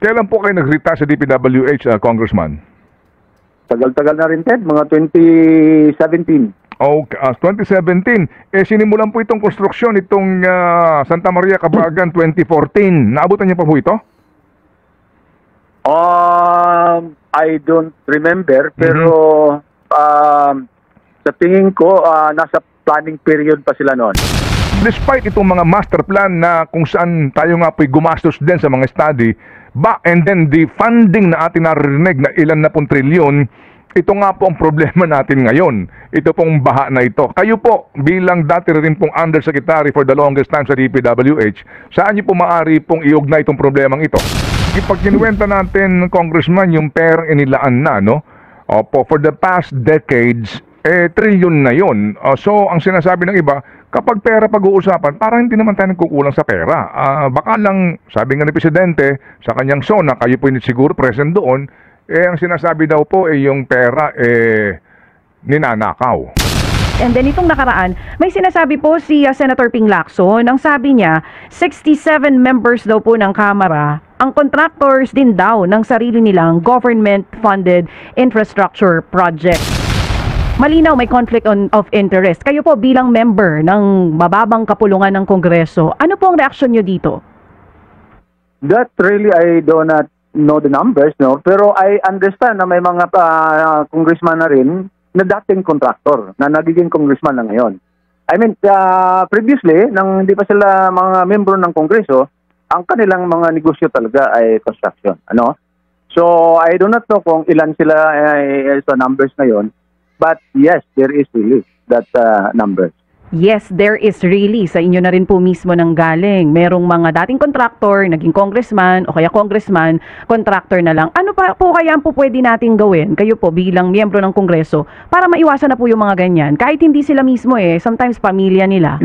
Kailan po kayo nag-retire sa DPWH, Congressman? Tagal-tagal na rin, Ted. Mga 2017. Okay, 2017. Sinimulan po itong konstruksyon, itong Santa Maria Cabagan 2014. Naabutan niyo pa po ito? I don't remember, pero sa tingin ko, nasa planning period pa sila noon. Despite itong mga master plan na kung saan tayo nga po'y gumastos din sa mga study, and then the funding na ating naririnig na ilan na pong trilyon, ito nga po ang problema natin ngayon. Ito pong baha na ito. Kayo po, bilang dati rin pong undersecretary for the longest time sa DPWH, saan niyo po maaari pong iugnay itong problemang ito? Ipag kinuwenta natin, Congressman, yung pera inilaan na, no? Opo, for the past decades, trilyon na yun. So, ang sinasabi ng iba, kapag pera pag-uusapan, parang hindi naman tayo nagkukulang sa pera. Baka lang, sabi nga ni Presidente, sa kanyang SONA, kayo po siguro present doon, ang sinasabi daw po yung pera ninanakaw. And then itong nakaraan, may sinasabi po si Senator Ping Lacson. Ang sabi niya, 67 members daw po ng Kamara, ang contractors din daw ng sarili nilang government-funded infrastructure project. Malinaw, may conflict of interest. Kayo po bilang member ng mababang kapulungan ng Kongreso, ano po ang reaksyon nyo dito? That really, I do not know the numbers, no? Pero I understand na may mga congressman na rin na dating contractor, na nagiging congressman na ngayon. I mean, previously, nang hindi pa sila mga membro ng Kongreso, ang kanilang mga negosyo talaga ay construction. Ano? So, I do not know kung ilan sila sa numbers na yon. But yes, there is really that numbers. Yes, there is really. Sa inyo na rin po mismo nang galing. Merong mga dating contractor, naging congressman, o kaya congressman, contractor na lang. Ano pa po kaya po pwede natin gawin, kayo po bilang miyembro ng Kongreso, para maiwasan na po yung mga ganyan? Kahit hindi sila mismo sometimes pamilya nila.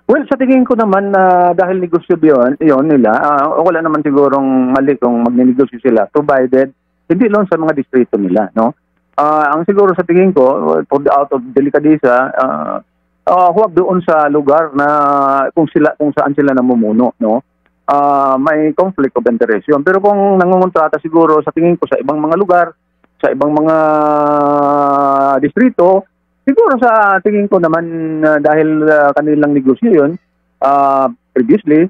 Well, sa tingin ko naman, dahil negosyo yun nila, wala naman sigurong mali kung magnenegosyo sila, provided hindi lang sa mga distrito nila, no? Ang siguro sa tingin ko, out of delikadesa, huwag doon sa lugar na kung saan sila namumuno, no? May conflict of interest yun. Pero kung nangungontrata siguro sa tingin ko sa ibang mga lugar, sa ibang mga distrito, siguro sa tingin ko naman dahil kanilang negosyo yun, previously,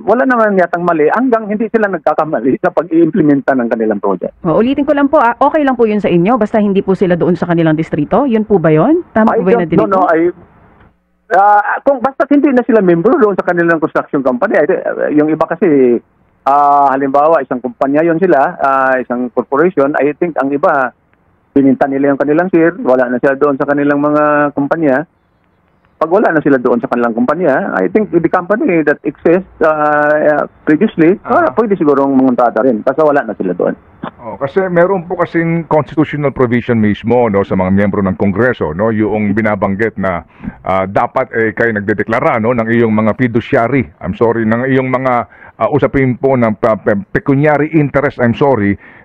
wala naman yatang mali hanggang hindi sila nagkakamali sa pag-i-implementa ng kanilang project. Ulitin ko lang po, okay lang po yun sa inyo, basta hindi po sila doon sa kanilang distrito? Yun po ba yun? Tama po ba yun na dinito? No, kung basta hindi na sila member doon sa kanilang construction company, yung iba kasi, halimbawa, isang kumpanya yun sila, isang corporation, I think ang iba, pininta nila yung kanilang share, wala na sila doon sa kanilang mga kumpanya. Pag wala na sila doon sa kanilang kumpanya, I think the company that exists previously, pwede sigurong mangontrata rin kasi wala na sila doon. Kasi meron po kasing constitutional provision mismo, no, sa mga miyembro ng Kongreso, no, yung binabanggit na dapat kayo nagdedeklara, no, ng iyong mga fiduciary, ng iyong mga usapin po ng pecuniary interest,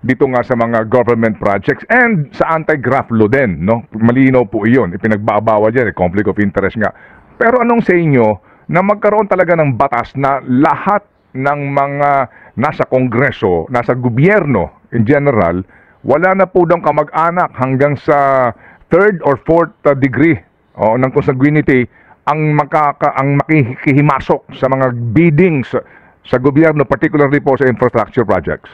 dito nga sa mga government projects and sa anti-graft law din, no? Malinaw po iyon, ipinagbabawal yan, conflict of interest nga. Pero anong sa inyo na magkaroon talaga ng batas na lahat ng mga nasa Kongreso, nasa gobyerno in general, wala na po daw kamag-anak hanggang sa third or fourth degree ng consanguinity ang makikihimasok sa mga biddings sa gobyerno, particularly po sa infrastructure projects?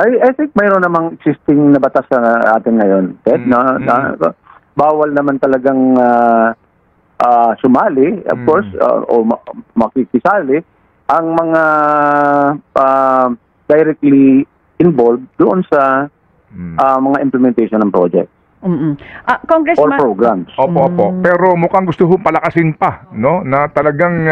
I think mayroon namang existing na batas sa atin ngayon, Ted, bawal naman talagang sumali, of course, o makikisali ang mga directly involved doon sa mga implementation ng project. Congressman, or programs. Opo. Pero mukhang gusto ho palakasin pa, no? Na talagang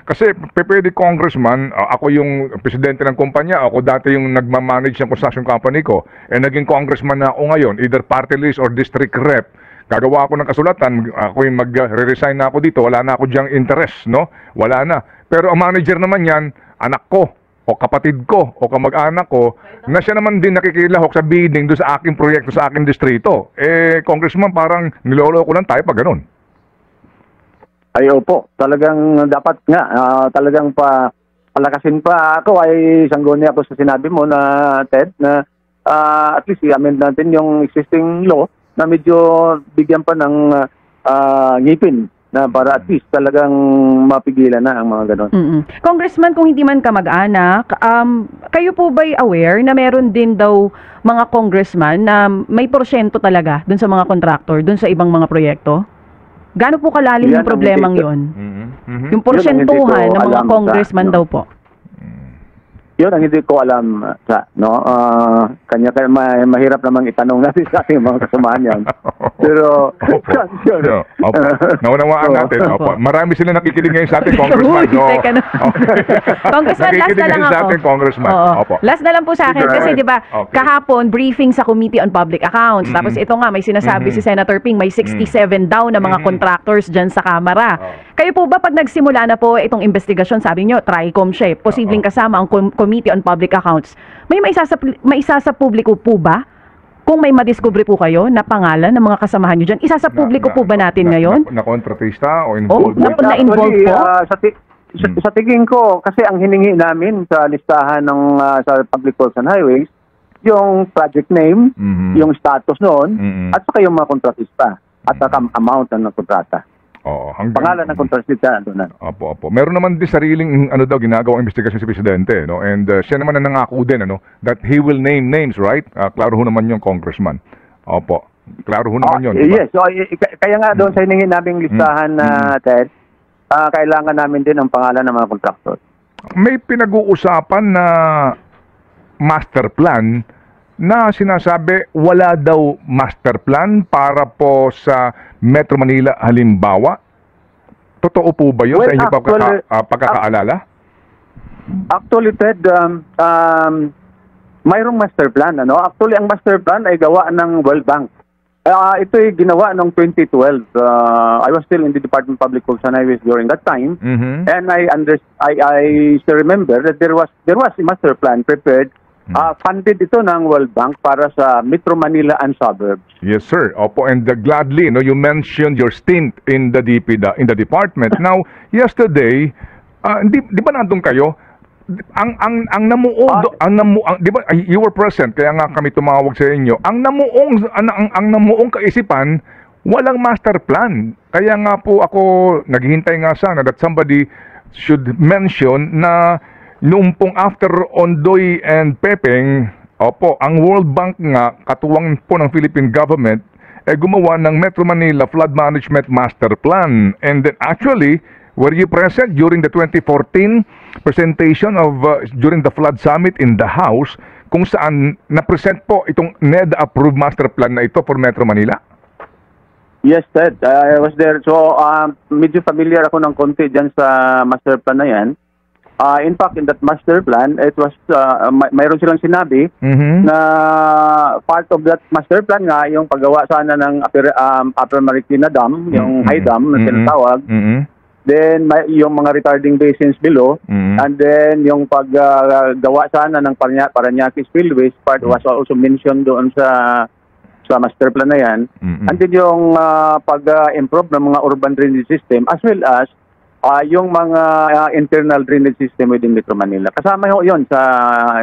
kasi pwede congressman, ako yung presidente ng kumpanya, ako dati yung nagmamanage ng construction company ko, naging congressman na ako ngayon, either party list or district rep. Gagawa ako ng kasulatan, ako yung mag-resign na ako dito, wala na ako diyang interest, no? Wala na. Pero ang manager naman yan, anak ko, o kapatid ko, o kamag-anak ko, na siya naman din nakikilahok sa bidding doon sa aking proyekto, sa aking distrito. Congressman, parang niloloko lang tayo pag ganun. Ay, opo. Talagang dapat nga, talagang palakasin pa. Ako ay sangguni ako sa sinabi mo na, Ted, na at least i-amend natin yung existing law na medyo bigyan pa ng ngipin na para at least talagang mapigilan na ang mga ganon. Congressman, kung hindi man kamag-anak, kayo po ba'y aware na meron din daw mga congressman na may porsyento talaga dun sa mga contractor, dun sa ibang mga proyekto? Gaano po kalalim Yan yung problemang ang yon? Mhm. Yung porsyentuhan ng mga alam congressman sa, daw po. Yun ang hindi ko alam sa, no? Mahirap namang itanong natin sa ating mga kasamahan yan. Pero, No, opo. Naunawaan natin. Opo. Marami sila nakikinig ngayon sa atin, Congressman. Uy, teka na. Congressman, last Nakikinig na lang ngayon sa ako. atin, Congressman. Oo. Opo. Last na lang po sa akin kasi 'di ba Okay. kahapon briefing sa Committee on Public Accounts. Tapos ito nga may sinasabi si Senator Ping may 67 daw na mga contractors diyan sa Kamara. Kayo po ba pag nagsimula na po itong investigasyon, sabi nyo TRICOM siya, posibleng kasama ang Committee on Public Accounts. May isa sa publiko po ba? Kung may madiscover po kayo na pangalan ng mga kasamahan nyo dyan, isa sa publiko po ba natin ngayon? Na kontratista o involved? Na-involve po? Sa tingin ko, kasi ang hiningi namin sa listahan ng sa Public Works and Highways, yung project name, yung status noon, at saka yung mga kontratista at saka amount ng kontrata. Oo, Pangalan ng kontratista doon. Opo. Meron naman din sariling ginagawang investigasyon si Presidente, no? And siya naman ang nangako din that he will name names, right? Klaro ho naman yung congressman. Opo. Klaro ho naman yun. Diba? Yes, so kaya nga doon sa hiningi naming listahan na Ted, kailangan namin din ang pangalan ng mga kontraktor. May pinag-uusapan na master plan na sinasabi wala daw master plan para po sa Metro Manila halimbawa. Totoo po ba yun sa inyong pagkakaalala? Actually, Ted, mayroong master plan. Actually, ang master plan ay gawa ng World Bank. Ito ay ginawa noong 2012. I was still in the Department of Public Works and Highways during that time. And I still remember that there was a master plan prepared. Funded ito ng World Bank para sa Metro Manila and suburbs. Yes, sir. Opo, and gladly, you mentioned your stint in the department. Now, yesterday, di ba nandun kayo? Ang namuo, di ba you were present kaya nga kami tumawag sa inyo. Ang namuong kaisipan, walang master plan. Kaya nga po ako naghihintay nga sana that somebody should mention na noong pong after Ondoy and Pepeng, opo, ang World Bank nga, katuwang po ng Philippine government, gumawa ng Metro Manila Flood Management Master Plan. And then actually, were you present during the 2014 presentation of during the Flood Summit in the House, kung saan na-present po itong NEDA-approved master plan na ito for Metro Manila? Yes, Ted. I was there. So, medyo familiar ako ng konti dyan sa master plan na yan. In fact, in that master plan, it was mayroon silang sinabi na part of that master plan nga yung paggawa sana ng Upper Marikina Dam, yung high dam na tinatawag. Then yung mga retarding basins below, and then yung paggawa sana ng Parañaque Spillways part was also mentioned doon sa master plan na yan. And then yung pag-improve ng mga urban drainage system as well as yung mga internal drainage system within Metro Manila. Kasama yun sa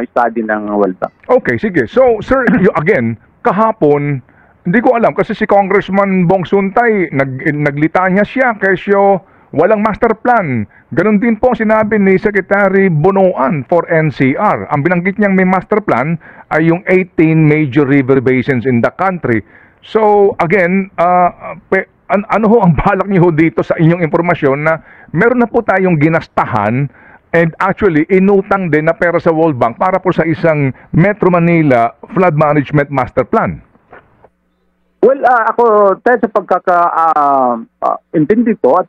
study ng World Bank. Okay, sige. So, sir, again, kahapon, hindi ko alam kasi si Congressman Bong Suntay, naglitanya siya kesyo walang master plan. Ganon din po sinabi ni Secretary Bonoan for NCR. Ang binanggit niyang may master plan ay yung 18 major river basins in the country. So, again, ano ho ang balak niyo dito sa inyong impormasyon na meron na po tayong ginastahan and actually inutang din na pera sa World Bank para po sa isang Metro Manila Flood Management Master Plan? Well, ako, Ted, sa intindi ko at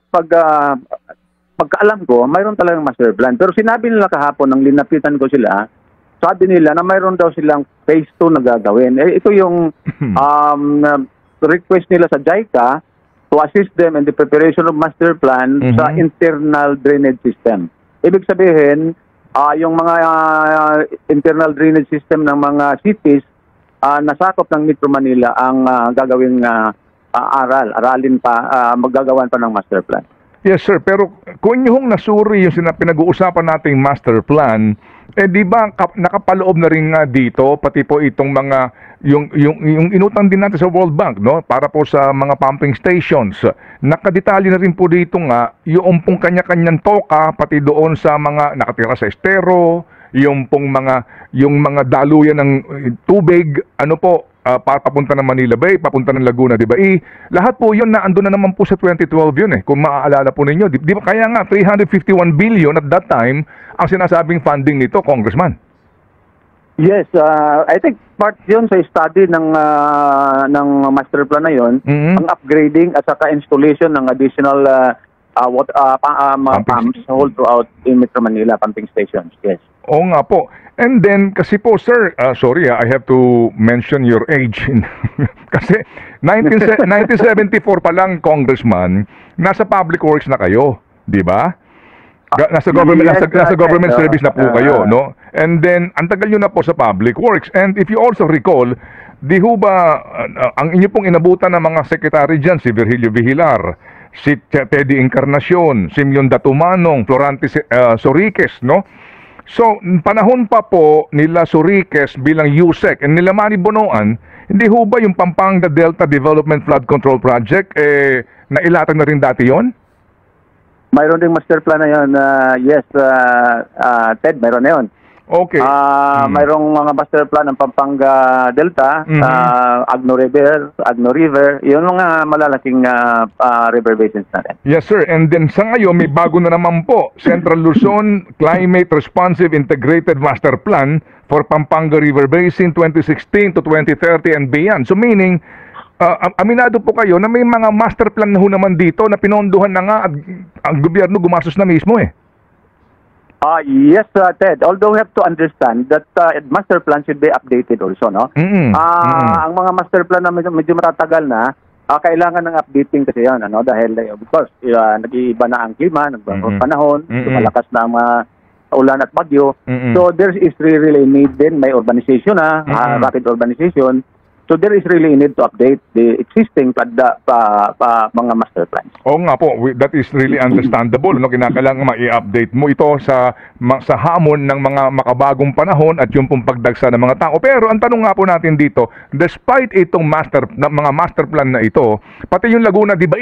pagkaalam ko, mayroon talagang master plan. Pero sinabi nila kahapon, nang linapitan ko sila, sabi nila na mayroon daw silang phase 2 na gagawin. Ito yung request nila sa JICA to assist them in the preparation of master plan sa internal drainage system. Ibig sabihin, yung mga internal drainage system ng mga cities nasakop ng Metro Manila ang gagawing aralin pa, maggagawan pa ng master plan. Yes, sir. Pero kung yung nasuri yung pinag-uusapan nating master plan, di ba nakapaloob na rin nga dito pati po itong mga yung inutang din natin sa World Bank, no, para po sa mga pumping stations. Nakadetalye na rin po dito nga yung pong kanya-kanyang toka pati doon sa mga nakatira sa estero, yung mga daluyan ng tubig, ano po, papunta ng Manila Bay, papunta ng Laguna, di ba? Lahat po yun na andun na naman po sa 2012 yun kung maaalala po ninyo. Di ba? Kaya nga, 351 billion at that time ang sinasabing funding nito, Congressman. Yes, I think part yun sa study ng master plan na yun, ang upgrading at saka installation ng additional pumps all throughout in Metro Manila, pumping stations. Yes. Oo nga po. And then, kasi po, sir, sorry, I have to mention your age. Kasi 1974 pa lang, Congressman, nasa public works na kayo, di ba? Nasa government service na po kayo, no? And then, ang tagal nyo na po sa public works. And if you also recall, di ho ba, ang inyo pong inabutan ng mga sekretary dyan, si Virgilio Vigilar, si Teddy Encarnacion, Simeon Datumanong, Florante Soriques, no? So, panahon pa po nila Soriques bilang USEC and nila Manny Bonoan, hindi ho ba yung Pampanga Delta Development Flood Control Project, nailatag na rin dati yon? Mayroon ding master plan na yun. Yes, Ted, mayroon na yun. Okay. Mayroong mga master plan ng Pampanga Delta, Agno River, yun mga malalaking river basins natin. Yes, sir. And then sa ngayon, may bago na naman po, Central Luzon Climate Responsive Integrated Master Plan for Pampanga River Basin 2016 to 2030 and beyond. So meaning, aminado po kayo na may mga master plan na ho naman dito na pinondohan na nga at ang gobyerno gumastos na mismo Yes, Ted. Although we have to understand that master plan should be updated also, no? Ang mga master plan na medyo matatagal na, kailangan ng updating kasi yan, ano? Dahil, of course, nag-iiba na ang klima, nagbago panahon, lumalakas na ang mga ulan at bagyo. So, there is really need din, may urbanization rapid urbanization. So there is really a need to update the existing mga master plans. Oo nga po, that is really understandable. No? Kinakailangan ma-i-update mo ito sa hamon ng mga makabagong panahon at yung pong pagdagsa ng mga tao. Pero ang tanong nga po natin dito, despite itong mga master plan na ito, pati yung Laguna, di ba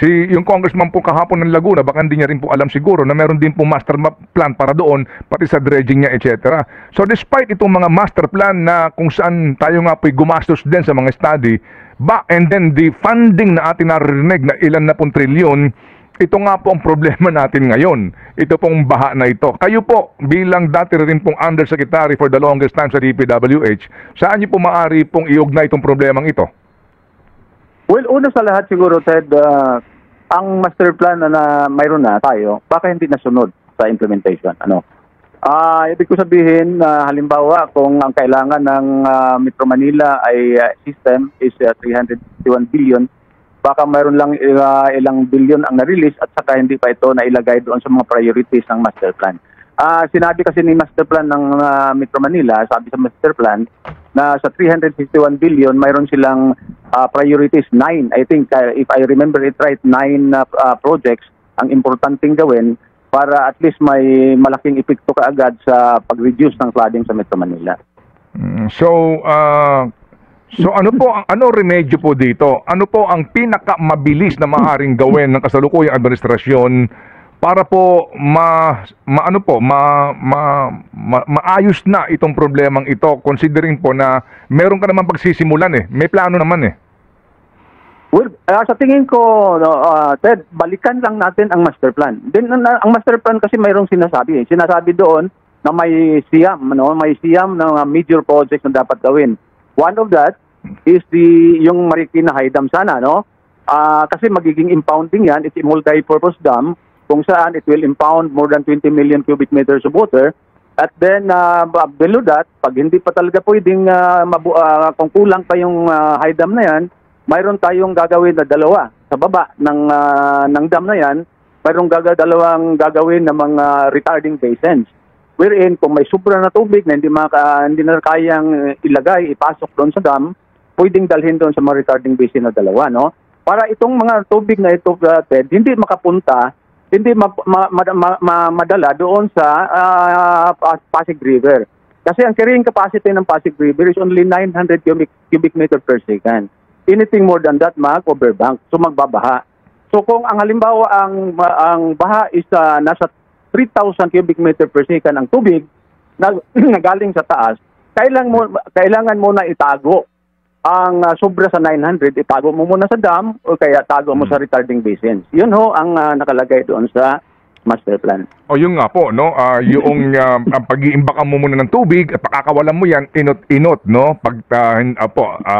yung congressman po kahapon ng Laguna, baka hindi niya rin po alam siguro na meron din po master plan para doon, pati sa dredging niya, etc. So despite itong mga master plan na kung saan tayo nga po'y gumastos din sa mga study, and then the funding na atin narinig na ilan na pong trilyon, ito nga po ang problema natin ngayon. Ito pong baha na ito. Kayo po, bilang dati rin pong undersecretary for the longest time sa DPWH, saan niyo po maaari pong iugnay itong problemang ito? Well, una sa lahat siguro, Ted, ang master plan na mayroon na tayo, baka hindi nasunod sa implementation. Ibig ko sabihin, halimbawa, kung ang kailangan ng Metro Manila ay system is 351 billion, baka mayroon lang ilang billion ang na-release at saka hindi pa ito nailagay doon sa mga priorities ng master plan. Sinabi kasi ni master plan ng Metro Manila, sabi sa master plan, na sa 351 billion, mayroon silang priorities 9. I think, if I remember it right, 9 projects ang importanteng gawin para at least may malaking epekto kaagad sa pag-reduce ng flooding sa Metro Manila. So ano remedyo po dito? Ano po ang pinakamabilis na maaaring gawin ng kasalukuyang administrasyon para po maayos na itong problemang ito, considering po na meron ka naman pagsisimulan may plano naman Well, sa tingin ko, Ted, balikan lang natin ang master plan. Then ang master plan kasi mayroong sinasabi. Sinasabi doon na may siyam, may siyam na major projects na dapat gawin. One of that is yung Marikina High Dam sana, kasi magiging impounding yan. It's a multi-purpose dam kung saan it will impound more than 20 million cubic meters of water. At then, below that, pag hindi pa talaga pwedeng, kung kulang pa yung high dam na yan, mayroon tayong gagawin na dalawa sa baba ng dam na yan, mayroong dalawang gagawin na mga retarding basins. Wherein, kung may sobra na tubig na hindi na kayang ipasok doon sa dam, pwedeng dalhin doon sa mga retarding basin na dalawa, para itong mga tubig na ito, Ted, hindi makapunta, hindi madala doon sa Pasig River. Kasi ang carrying capacity ng Pasig River is only 900 cubic meter per second. Anything more than that, mag-overbank. So magbabaha. So kung ang halimbawa ang baha is nasa 3,000 cubic meter per second ang tubig na galing sa taas, kailangan mo na itago ang sobra sa 900, itago mo muna sa dam o kaya tago mo sa retarding basins. Yun ho ang nakalagay doon sa master plan. O yun nga po, no? Yung ang pag-iimbakan mo muna ng tubig at pakakawalan mo yan, inot-inot, no?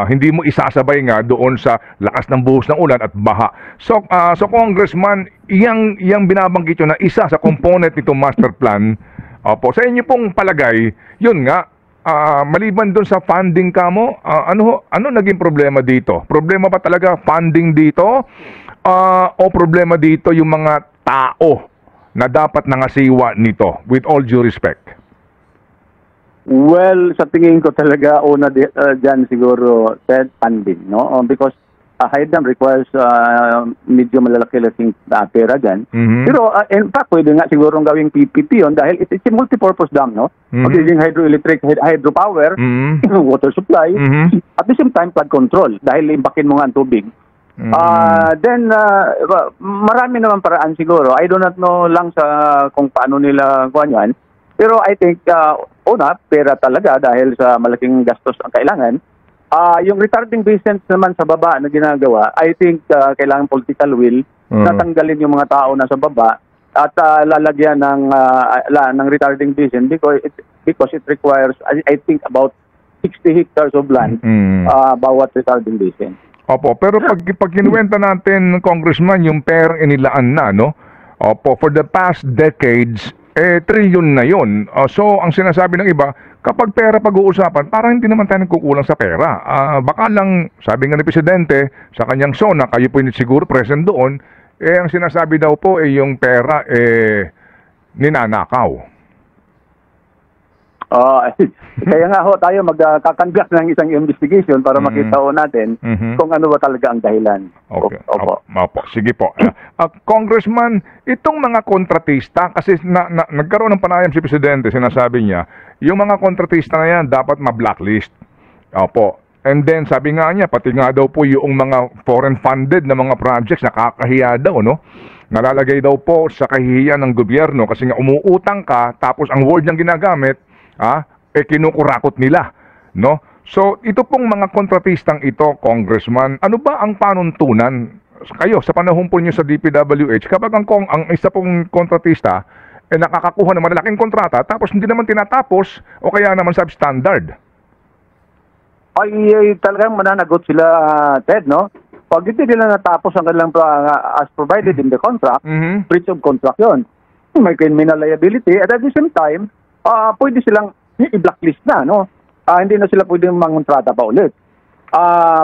Hindi mo isasabay nga doon sa lakas ng buhos ng ulan at baha. So Congressman, yang binabanggit yun na isa sa component nitong master plan, sa inyo pong palagay, yun nga, maliban doon sa funding kamo, ano naging problema dito? Problema ba talaga funding dito? O problema dito yung mga tao na dapat nangasiwa nito, with all due respect? Well, sa tingin ko talaga una dyan siguro funding, no? Because high dam requires medyo malalaki-laking pera dyan. Pero in fact, pwede nga siguro gawing PPP yun dahil it's a multi-purpose dam, no? Magiging hydroelectric, hydropower, water supply, at the same time flood control dahil imbakin mo nga ang tubig. Then marami naman paraan siguro. I do not know lang sa kung paano nila kuha yan. Pero I think una, pera talaga dahil sa malaking gastos ang kailangan. Yung retarding basins naman sa baba na ginagawa, I think kailangan political will na tanggalin yung mga tao na sa baba at lalagyan ng retarding basin because it requires, I think, about 60 hectares of land bawat retarding basin. Opo, pero pag kinuwenta natin, Congressman, yung pera inilaan na, no? Opo, for the past decades, trillion na yun. So, ang sinasabi ng iba, kapag pera pag-uusapan, parang hindi naman tayo nagkukulang sa pera. Baka lang, sabi nga ni Presidente, sa kanyang SONA, kayo po siguro present doon, ang sinasabi daw po, yung pera, ninanakaw. Kaya nga ho tayo magkakandak ng isang investigation para makita ho natin kung ano ba talaga ang dahilan. Okay. Opo. Sige po. Congressman, itong mga kontratista, kasi nagkaroon ng panayam si Presidente, sinasabi niya, yung mga kontratista na yan dapat ma-blacklist. Opo. And then sabi nga niya, pati nga daw po yung mga foreign funded na mga projects, nakakahiya daw, no? Nalalagay daw po sa kahihiyan ng gobyerno kasi nga umuutang ka, tapos ang word niyang ginagamit, kinukurakot nila, no? So, ito pong mga kontratistang ito, Congressman, ano ba ang panuntunan kayo sa panahon po niyo sa DPWH kapag ang isa pong kontratista nakakakuha ng malalaking kontrata tapos hindi naman tinatapos o kaya naman substandard? Ay talagang mananagot sila, Ted, no? Pag hindi nila natapos ang kanilang as provided in the contract, breach of contract yun. May criminal liability at the same time, pwede silang i-blacklist na, no? Hindi na sila pwedeng mangontrata pa ulit.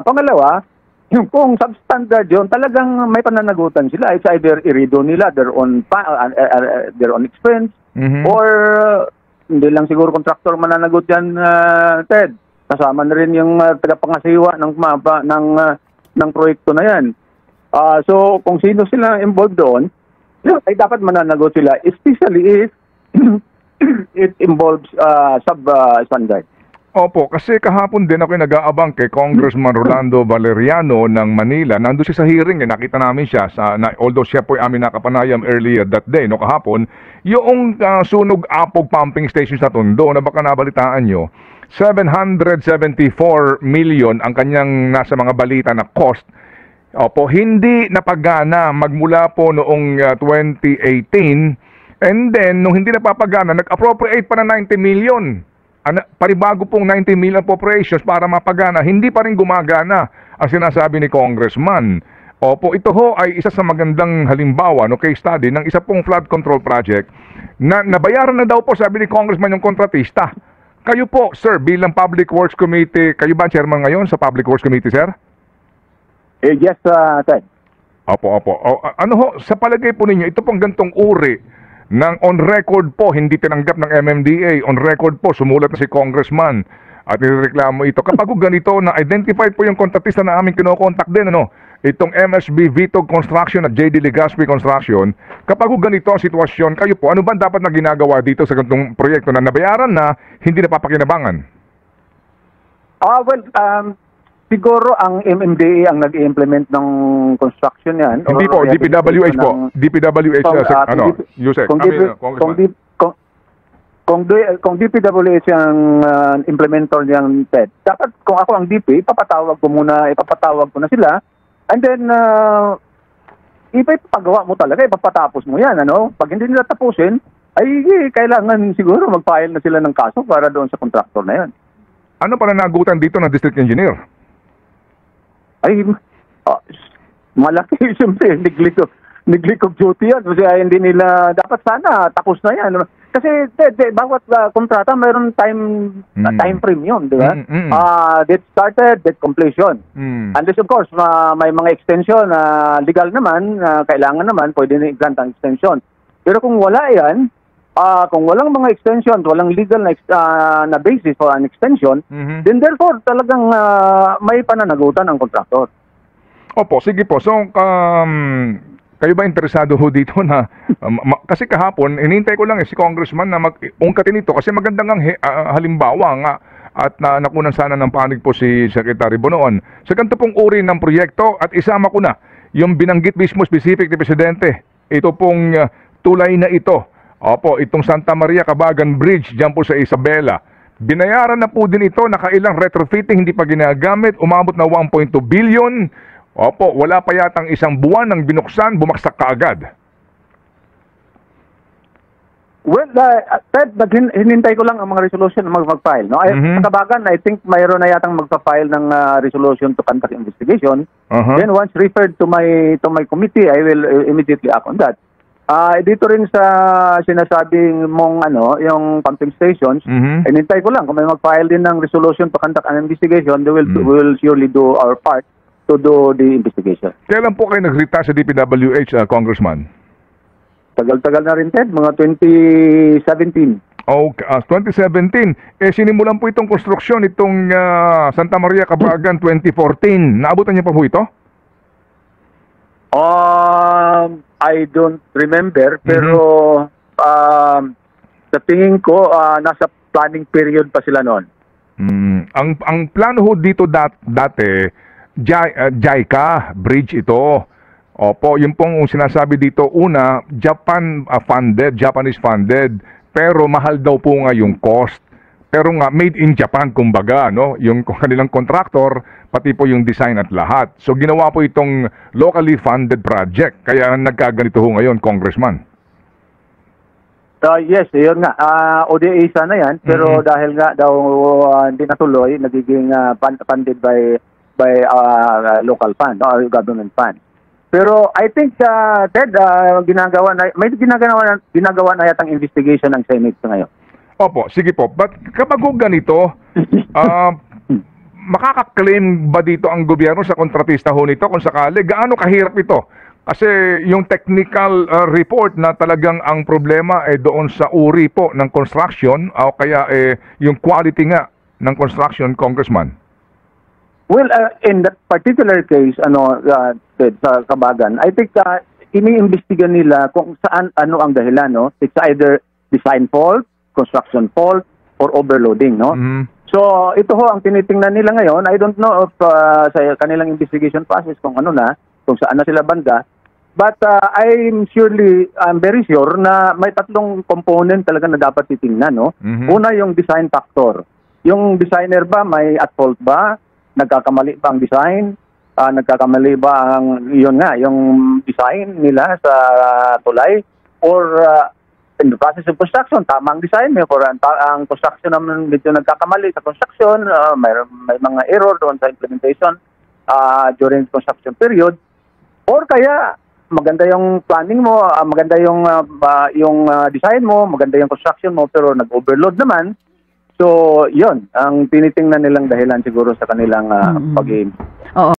Pangalawa, kung substandard yun, talagang may pananagutan sila. It's either irido nila their own expense or hindi lang siguro contractor mananagot yan, Ted. Kasama na rin yung tagapangasiwa ng proyekto na yan. So, kung sino sila involved doon, ay dapat mananagot sila, especially if it involves substandard. Opo, kasi kahapon din ako nag-aabang kay Congressman Rolando Valeriano ng Manila. Nandun siya sa hearing, nakita namin siya, although siya po amin nakapanayam earlier that day, no, kahapon, yung sunog apog pumping station sa Tondo, na baka nabalitaan nyo, 774 million ang kanyang nasa mga balita na cost. Opo, hindi napagana magmula po noong 2018, and then, nung hindi napapagana, nag-appropriate pa na 90 million. Paribago pong 90 million appropriations para mapagana, hindi pa rin gumagana ang sinasabi ni Congressman. Opo, ito ho ay isa sa magandang halimbawa, no, case study ng isa pong flood control project na nabayaran na daw po, sabi ni Congressman, yung kontratista. Kayo po, sir, bilang Public Works Committee, kayo ba chairman ngayon sa Public Works Committee, sir? Yes, Ted. Opo. Ano ho, sa palagay po ninyo, ito pong gantong uri ng on record po, hindi tinanggap ng MMDA, on record po, sumulat na si Congressman at nireklamo ito. Kapag ganito na identified po yung kontratista na aming kinokontak din, ano, itong MSB Vitog Construction at JD Legaspi Construction, kapag ganito ang sitwasyon, kayo po, ano ba dapat na ginagawa dito sa ganitong proyekto na nabayaran na hindi napapakinabangan? Siguro ang MMDA ang nag-implement ng construction yan. Hindi po, DPWH po. DPWH, Yusek. Kung DPWH ang implementor niyang TED, dapat kung ako ang DP, ipapatawag ko na sila, and then ipapagawa mo talaga, ipapatapos mo yan. Pag hindi nila tapusin, ay kailangan siguro mag-file na sila ng kaso para doon sa contractor na yan. Ano pananagutan dito ng district engineer? Ay, malaki siyempre, neglect of duty yan. Kasi hindi nila, dapat sana, tapos na yan. Kasi bawat kontrata mayroon time frame yun, di ba? Date started, date completion. Unless of course, may mga extension na legal naman, kailangan naman, pwede na i-grant ang extension. Pero kung wala yan, kung walang mga extension, walang legal na basis for an extension, then therefore talagang may pananagutan ng kontraktor. Opo, sige po. So, kayo ba interesado ho dito na, kasi kahapon, inintay ko lang si Congressman na mag-ungkatin ito kasi magandang halimbawa nga at nakunan sana ng panig po si Secretary Bonoan. Sa ganito pong uri ng proyekto at isama ko na yung binanggit mismo specific ni Presidente, ito pong tulay na ito. Opo, itong Santa Maria Cabagan Bridge dyan po sa Isabela. Binayaran na po din ito, nakailang retrofitting, hindi pa ginagamit, umabot na 1.2 billion. Opo, wala pa yatang isang buwan ng binuksan, bumaksak kaagad. Well, Ted, hinintay ko lang ang mga resolution na mag-file. No? Sa Cabagan, I think mayroon na yatang mag-file ng resolution to conduct investigation. Then once referred to my committee, I will immediately act on that. Dito rin sa sinasabing mong yung pumping stations, hinintay ko lang kung may mag-file din ng resolution to conduct an investigation, we will surely do our part to do the investigation. Kailan po kayo nag-retire sa DPWH, Congressman? Tagal-tagal na rin, Ted, mga 2017. Okay, 2017. Sinimulan po itong konstruksyon, itong Santa Maria Cabagan 2014. Naabutan niyo pa po ito? I don't remember, pero sa tingin ko, nasa planning period pa sila noon. Ang plano ho dito dati, JICA bridge ito. Opo, yung pong sinasabi dito, una, Japanese funded, pero mahal daw po nga yung cost. Pero nga, made in Japan, kumbaga, no? Yung kanilang contractor, pati po yung design at lahat. So, ginawa po itong locally funded project. Kaya nagkaganito ho ngayon, Congressman. Yes, yun nga. ODA sana yan, pero dahil nga daw hindi natuloy, nagiging funded by local fund or government fund. Pero I think, Ted, may ginagawa na yatang investigation ng Senate ngayon. Opo, sige po. But kapag ganito, makaka-claim ba dito ang gobyerno sa kontratista ho nito kung sakali? Gaano kahirap ito? Kasi yung technical report na talagang ang problema ay doon sa uri po ng construction o kaya yung quality nga ng construction, Congressman. Well, in that particular case, sa Cabagan, I think iniimbestigan nila kung saan ang dahilan, no? It's either design fault, construction fault, or overloading, no? So, ito ho ang tinitingnan nila ngayon. I don't know if sa kanilang investigation process kung saan na sila banda. But I'm very sure na may tatlong component talaga na dapat titingnan, no? Una, yung design factor. Yung designer ba may at fault ba? Nagkakamali ba ang design? Nagkakamali ba yung design nila sa tulay? Or in the process of construction, tamang design mo. For ang construction naman dito nagkakamali sa construction, may mga error doon sa implementation during construction period. Or kaya, maganda yung planning mo, maganda yung design mo, maganda yung construction mo, pero nag-overload naman. So, yun, ang tinitingnan nilang dahilan siguro sa kanilang pag-aim. Oo.